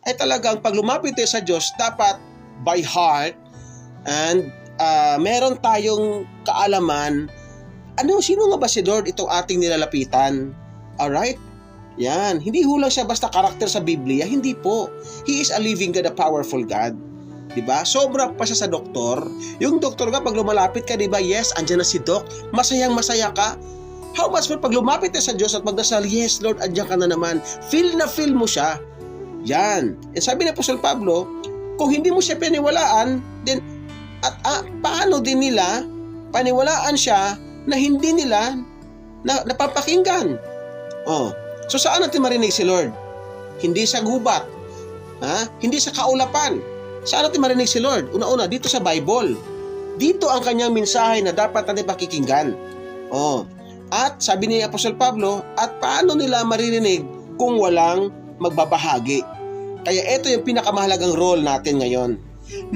ay talagang pag lumapit tayo sa Diyos, dapat by heart and meron tayong kaalaman, sino nga ba si Lord itong ating nilalapitan? Alright? Yan. Hindi ho lang siya basta karakter sa Biblia. Hindi po. He is a living God, a powerful God. Diba? Sobra pa siya sa doktor. Yung doktor ka, pag lumalapit ka, diba? Yes, andyan na si Doc. Masayang masaya ka. How much more pag lumapit ka sa Diyos at magdasal, yes, Lord, andyan ka na naman. Feel na feel mo siya. Yan. And sabi ni Apostol Pablo, kung hindi mo siya paniwalaan, then, paano din nila paniwalaan siya na hindi nila napapakinggan? So saan natin marinig si Lord? Hindi sa gubat. Hindi sa kaulapan. Saan natin marinig si Lord? Una-una, dito sa Bible. Dito ang kanyang mensahe na dapat natin pakikinggan. At sabi ni Apostol Pablo, at paano nila maririnig kung walang magbabahagi? Kaya ito yung pinakamahalagang role natin ngayon.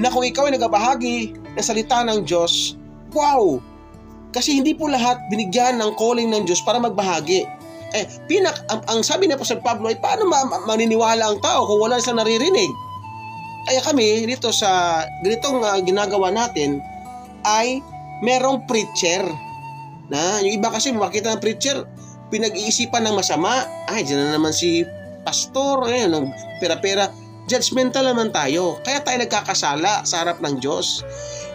Na kung ikaw ay nagbabahagi ng salita ng Diyos, wow! Kasi hindi po lahat binigyan ng calling ng Diyos para magbahagi. Ang sabi ni Apostol Pablo ay paano maniniwala ang tao kung wala siyang naririnig? Kaya kami dito sa ganitong ginagawa natin ay merong preacher. Yung iba kasi makita ng preacher, pinag-iisipan ng masama. Diyan na naman si pastor, ng pera-pera. Judgmental naman tayo. Kaya tayo nagkakasala sa harap ng Diyos.